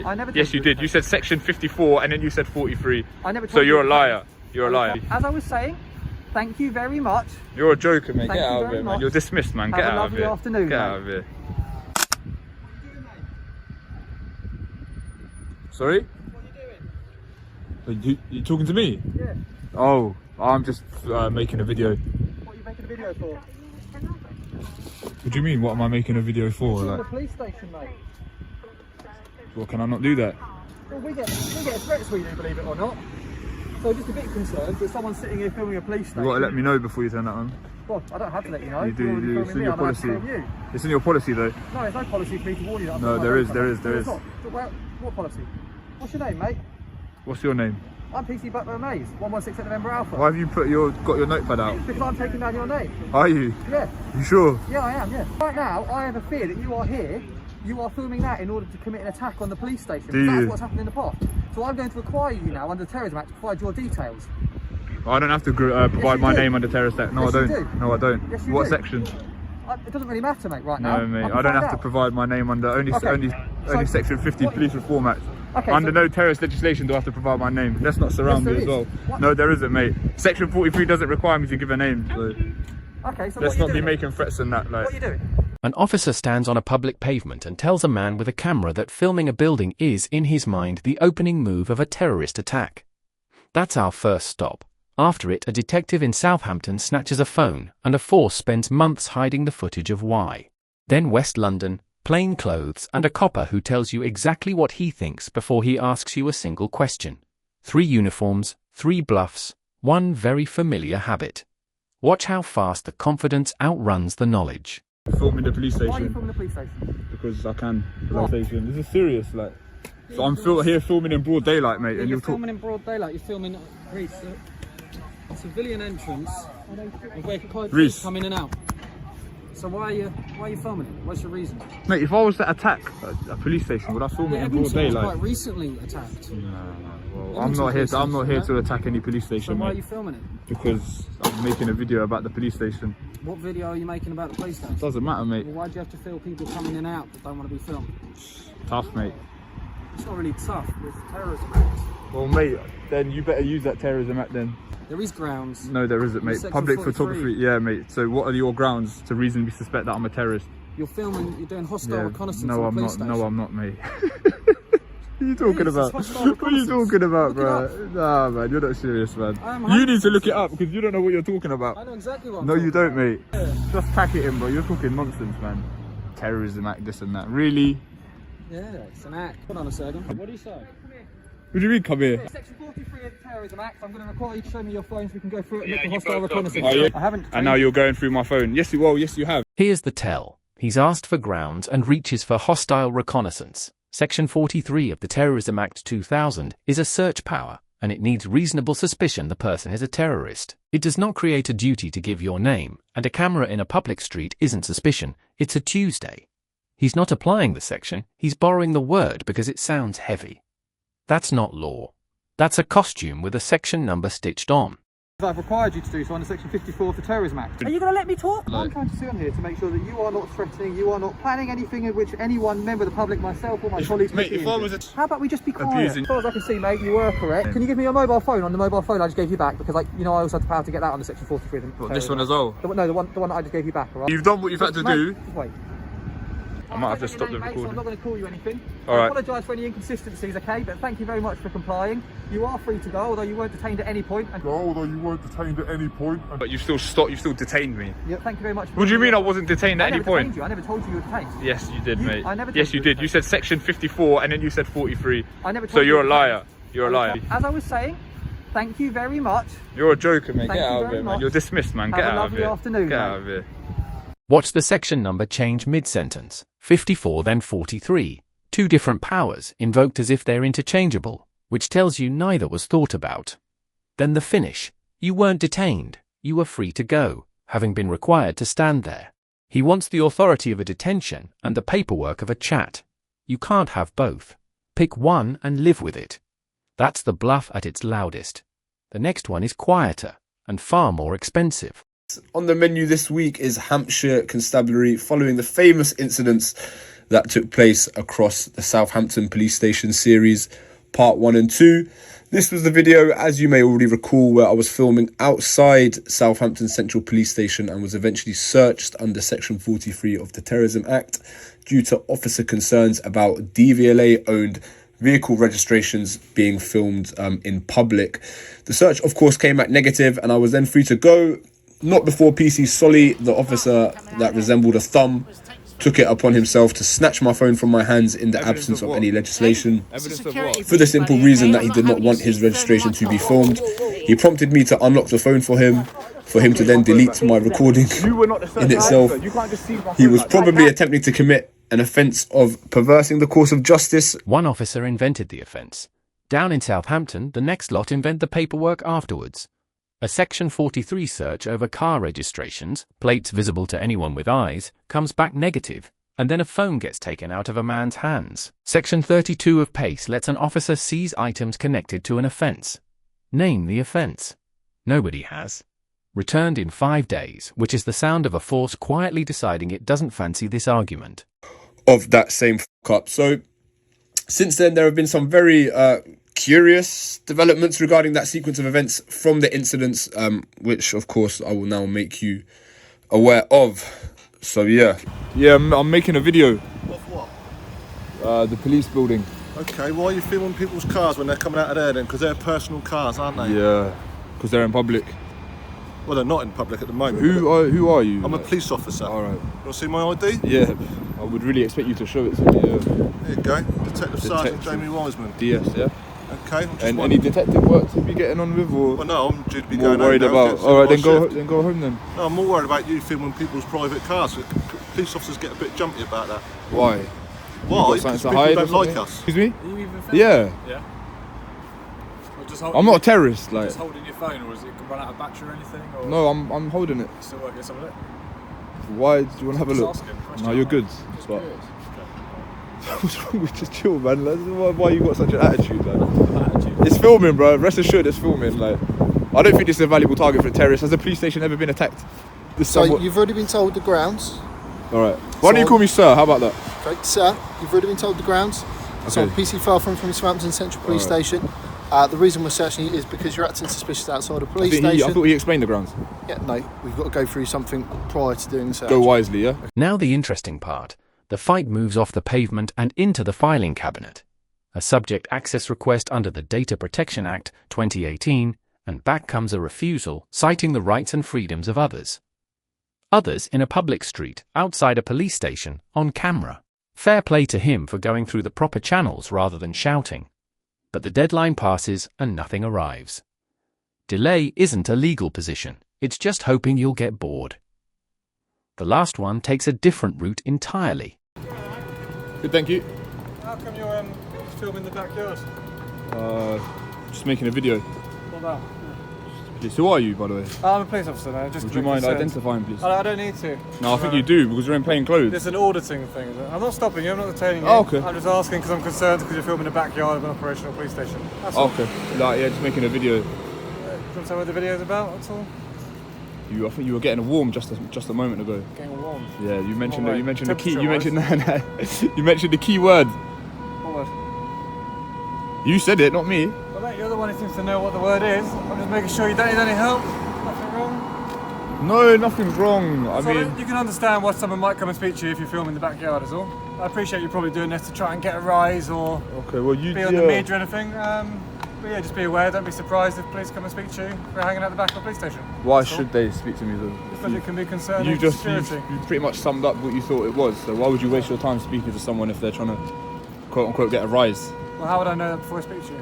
mate. I never told yes, you did. You said section 54 and then you said 43. I never told so you're you a liar. You're a liar. As I was saying, thank you very much. You're a joker, mate. Thank Get out you of very here, man. much. You're dismissed, man. Have Get a out of lovely here. afternoon, Get mate. out of here. Sorry? What are you doing? You talking to me? Yeah. Oh, I'm just making a video. What are you making a video for? What do you mean? What am I making a video for? It's Like, the police station, mate. well, can I not do that? Well, we get threats we do, believe it or not. So just a bit concerned that someone's sitting here filming a police station. You got to let me know before you turn that on. Well, I don't have to let you know. You do. You're You do. already It's in filming your me, I don't have to policy. film you. It's in your policy, though. No, there's no policy for me to warn you that I'm No, filming there my is. own There phone. is. There No, is. it's not. Well, what policy? What's your name, mate? What's your name? I'm PC Butler Maze, 116 November Alpha. Why have you got your notepad out? Because I'm taking down your name. Are you? Yeah. You sure? Yeah, I am, yeah. Right now, I have a fear that you are here, you are filming that in order to commit an attack on the police station. Do That's you? what's happened in the past. So I'm going to require you now, under the Terrorism Act, to provide your details. I don't have to provide my do. name under terrorist act. No, Yes, I you don't. do. No, I don't. Yes, you What do. section? It doesn't really matter, mate, right now. No, mate. can I don't find have to out. provide my name under only So, section 50 what- Police Reform Act. Okay, Under so- no terrorist legislation do I have to provide my name. Let's not surround Yes, me as there well. is. What? No, there isn't, mate. Section 43 doesn't require me to give a name. So Okay, so let's what not are be you doing? making threats and that. Like, What are you doing? An officer stands on a public pavement and tells a man with a camera that filming a building is, in his mind, the opening move of a terrorist attack. That's our first stop. After it, a detective in Southampton snatches a phone, and a force spends months hiding the footage of why. Then West London, plain clothes, and a copper who tells you exactly what he thinks before he asks you a single question. 3 uniforms, 3 bluffs, 1 very familiar habit. Watch how fast the confidence outruns the knowledge. filming the police Why are you station filming the police station? because I can. What? This is serious, like. So I'm here filming in broad daylight, mate, and You're you're talking. filming in broad daylight. You're filming a civilian entrance of where Reece. cars come in and out. So why are you filming it? What's your reason? Mate, if I was to attack a police station, would I film it in broad Edmonton was daylight? quite recently attacked. Well, I'm not here. I'm not here to attack any police So station, why are mate, you filming it? because I'm making a video about the police station. What video are you making about the police station? Doesn't matter, mate. Well, why do you have to film people coming in and out that don't want to be filmed? Tough, mate. It's not really tough with Terrorism Act. Well, mate, then you better use that Terrorism Act then. There is grounds. No, there isn't, mate. Section Public 43. photography, yeah, mate. So what are your grounds to reasonably suspect that I'm a terrorist? You're filming. You're doing hostile reconnaissance No, on I'm the not. police station. No, I'm not, mate. What are you talking It is, about? it's hostile What are you talking about, Look bro? it Nah, man, you're not serious, man. I am You need to look it 100% up because you don't know what you're talking about. I know exactly what I'm No, you talking don't, mate. Yeah. Just pack it in, bro. You're talking nonsense, man. Terrorism Act, this and that. Really? Yeah, it's an act. Hold on a second. What do you say? What do you mean, come here? Section 43 of the Terrorism Act. I'm going to require you to show me your phone so we can go through it and look for hostile reconnaissance. Oh, yeah. I haven't. And now you're going through my phone. Yes, yes, you have. Here's the tell. He's asked for grounds and reaches for hostile reconnaissance. Section 43 of the Terrorism Act 2000 is a search power, and it needs reasonable suspicion the person is a terrorist. It does not create a duty to give your name, and a camera in a public street isn't suspicion, it's a Tuesday. He's not applying the section, he's borrowing the word because it sounds heavy. That's not law. That's a costume with a section number stitched on. I've required you to do so under Section 54 of the Terrorism Act. Are you going to let me talk? I'm trying to sit on here to make sure that you are not threatening, you are not planning anything in which any one member of the public, myself or my colleagues, Mate, may be if I injured. was How about we just be quiet? abusing- As far as I can see, mate, you were correct. Can you give me your mobile phone? On the mobile phone I just gave you back because, like, you know, I also had the power to get that under Section 43 of the What, this Terrorism one as Act. well? No, the one that I just gave you back, all right? You've done what you've had to Mate, do. just wait. I might have to stop the So I'm recording. not going to call you anything. All I right. apologise for any inconsistencies, okay? But thank you very much for complying. You are free to go, although you weren't detained at any point. And Although you weren't detained at any point. But you've still stopped, you've still detained me. yeah, thank you very much. What do you mean I wasn't detained at I any never point? detained you. I never told you were detained. Yes, you did, You- mate. I never told Yes, you you you did. were You said section 54 and then you said 43. I never So told you you're a were liar. detained. You're a liar. As I was saying, thank you very much. You're a joker, mate. Thank Get you out of very here, man. much. You're dismissed, man. Have Get a out of lovely here. afternoon, Get mate. out of here. Watch the section number change mid-sentence. 54 then 43. 2 different powers, invoked as if they're interchangeable, which tells you neither was thought about. Then the finish. You weren't detained. You were free to go, having been required to stand there. He wants the authority of a detention and the paperwork of a chat. You can't have both. Pick one and live with it. That's the bluff at its loudest. The next one is quieter and far more expensive. On the menu this week is Hampshire Constabulary, following the famous incidents that took place across the Southampton police station series, part 1 and 2. This was the video, as you may already recall, where I was filming outside Southampton Central Police Station and was eventually searched under Section 43 of the Terrorism Act due to officer concerns about DVLA-owned vehicle registrations being filmed in public. The search, of course, came back negative, and I was then free to go. Not before PC Solly, the officer that resembled a thumb, took it upon himself to snatch my phone from my hands in the absence of any legislation, for the simple reason that he did not want his registration to be filmed. He prompted me to unlock the phone for him to then delete my recording in itself. He was probably attempting to commit an offence of perversing the course of justice. One officer invented the offence. Down in Southampton, the next lot invent the paperwork afterwards. A Section 43 search over car registrations, plates visible to anyone with eyes, comes back negative, and then a phone gets taken out of a man's hands. Section 32 of PACE lets an officer seize items connected to an offence. Name the offence. Nobody has. Returned in 5 days, which is the sound of a force quietly deciding it doesn't fancy this argument. Of that same fuck-up. So, since then, there have been some very curious developments regarding that sequence of events from the incidents, which of course I will now make you aware of. So yeah, I'm making a video. Of what? The police building. Okay, why are you filming people's cars when they're coming out of there then? Because they're personal cars, aren't they? Yeah, because they're in public. Well, they're not in public at the moment. Who are you? I'm a police officer. All right. You want to see my ID? Yeah, I would really expect you to show it to me. There you go. Detective Sergeant Jamie Wiseman. DS, yeah. Okay. And any detective work to be getting on with, or? Well, no, I'm due to be more going worried home now. about. All right, then go home then. No, I'm more worried about you filming people's private cars. Police officers get a bit jumpy about that. Why? Why? Because people don't like us. Excuse me? Are you even filming? Yeah. Yeah. I'm not a terrorist, like. Just holding your phone, or is it run out of battery or anything? Or No, I'm holding it. still working some of it? Why do you want to have a look? Just asking, question No, you're good. Just But curious. what's wrong with just chill, man? Like, why you got such an attitude, like? Attitude. It's filming, bro. Rest assured, it's filming. Like, I don't think this is a valuable target for a terrorist. Has the police station ever been attacked? So you've already been told the grounds. All right. Why don't you call me sir? How about that? Okay, sir, you've already been told the grounds. So Okay. PC file from Southampton Central Police Station. The reason we're searching you is because you're acting suspicious outside a police I station. thought he explained the grounds. Yeah, no, we've got to go through something prior to doing the search. Go wisely, yeah? Now the interesting part. The fight moves off the pavement and into the filing cabinet. A subject access request under the Data Protection Act 2018, and back comes a refusal, citing the rights and freedoms of others. Others in a public street, outside a police station, on camera. Fair play to him for going through the proper channels rather than shouting. But the deadline passes and nothing arrives. Delay isn't a legal position, it's just hoping you'll get bored. The last one takes a different route entirely. Good, thank you. How come you're filming the backyard? Just making a video. What about? Yes, who are you, by the way? I'm a police officer now. Just Would you mind identifying, please? I don't need to. No, I think you do, because you're in plain clothes. It's an auditing thing, is it? I'm not stopping you, I'm not detaining you. Oh, okay. I'm just asking because I'm concerned because you're filming the backyard of an operational police station. That's all. Okay. Like, yeah, just making a video. Do you want to tell me what the video's about at all? I think you were getting warm just a moment ago. Getting warm. Yeah, you mentioned What you way? mentioned the key. You Temperature-wise? mentioned you mentioned the key word. What word? You said it, not me. Well, mate, you're the one who seems to know what the word is. I'm just making sure you don't need any help. Nothing wrong. No, nothing's wrong. I So mean, you can understand why someone might come and speak to you if you're filming the backyard, is all. I appreciate you probably doing this to try and get a rise or okay. Well, you be on the media or anything. But yeah, just be aware. Don't be surprised if police come and speak to you if you're hanging out the back of a police station. Why That's all. should they speak to me though? Because it can be concerning You for just security. you pretty much summed up what you thought it was. So why would you waste your time speaking to someone if they're trying to quote unquote get a rise? Well, how would I know that before I speak to you?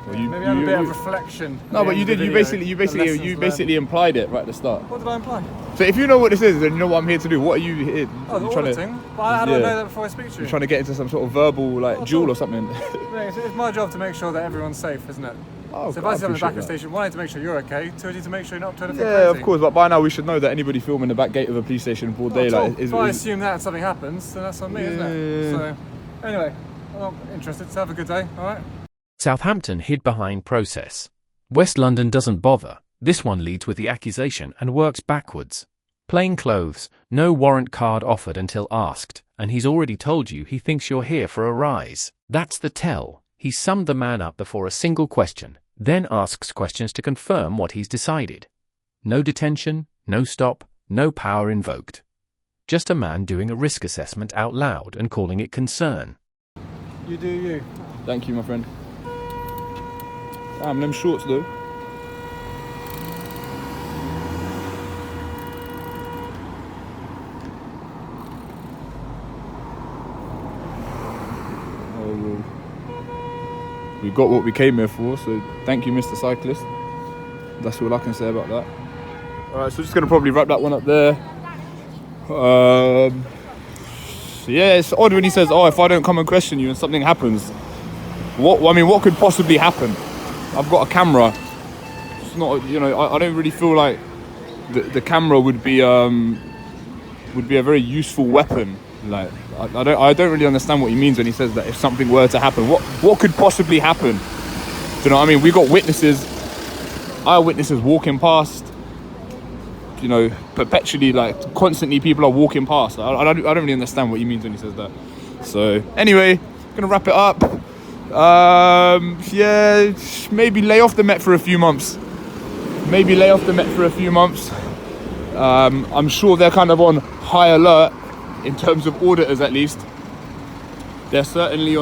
Well, Maybe have a bit of reflection. No, but you did. You basically implied it right at the start. What did I imply? So if you know what this is, then you know what I'm here to do. What are you here? Oh, the you trying auditing. to? But how do I Yeah. know that before I speak to you? You're trying to get into some sort of verbal like duel or something. Yeah, it's my job to make sure that everyone's safe, isn't it? Oh, So if I see on the back of the appreciate station, one, I need to make sure you're okay. Two, I need to make sure you're not up to anything Yeah, crazy. of course. But by now we should know that anybody filming the back gate of a police station in broad Not at all. daylight is. If I assume that and something happens, then that's on me, isn't it? Yeah. So, anyway, I'm not interested. So have a good day, alright? Southampton hid behind process. West London doesn't bother. This one leads with the accusation and works backwards. Plain clothes, no warrant card offered until asked, and he's already told you he thinks you're here for a rise. That's the tell. He summed the man up before a single question, then asks questions to confirm what he's decided. No detention, no stop, no power invoked. Just a man doing a risk assessment out loud and calling it concern. You do you. Thank you, my friend. Damn, them shorts though. Oh, well. We got what we came here for, so thank you, Mr. Cyclist. That's all I can say about that. Alright, so just gonna probably wrap that one up there. Yeah, it's odd when he says, "Oh, if I don't come and question you and something happens." What could possibly happen? I've got a camera. It's not, I don't really feel like the camera would be a very useful weapon. Like, I don't really understand what he means when he says that if something were to happen, what could possibly happen? Do you know what I mean? We got witnesses, eyewitnesses walking past. Perpetually, like constantly, people are walking past. I don't really understand what he means when he says that. So anyway, gonna wrap it up. Yeah, maybe lay off the Met for a few months. I'm sure they're kind of on high alert in terms of auditors, at least. They're certainly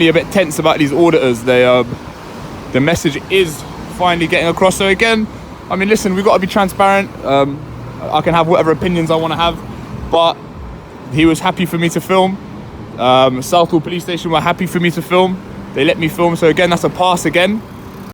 a bit tense about these auditors. The message is finally getting across. So again, I mean, listen, we've got to be transparent. I can have whatever opinions I want to have, but he was happy for me to film. Southall police station were happy for me to film. They let me film, so again, that's a pass again.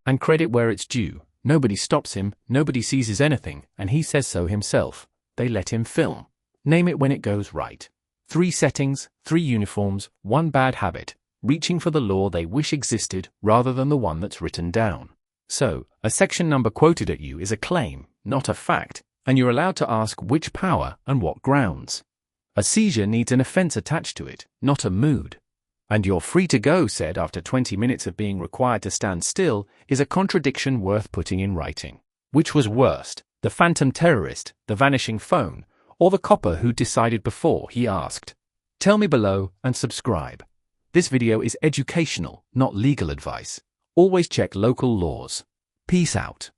And credit where it's due. Nobody stops him, nobody seizes anything, and he says so himself. They let him film. Name it when it goes right. 3 settings, 3 uniforms, 1 bad habit, reaching for the law they wish existed rather than the one that's written down. So, a section number quoted at you is a claim, not a fact, and you're allowed to ask which power and what grounds. A seizure needs an offence attached to it, not a mood. And "you're free to go," said after 20 minutes of being required to stand still, is a contradiction worth putting in writing. Which was worst, the phantom terrorist, the vanishing phone, or the copper who decided before he asked? Tell me below and subscribe. This video is educational, not legal advice. Always check local laws. Peace out.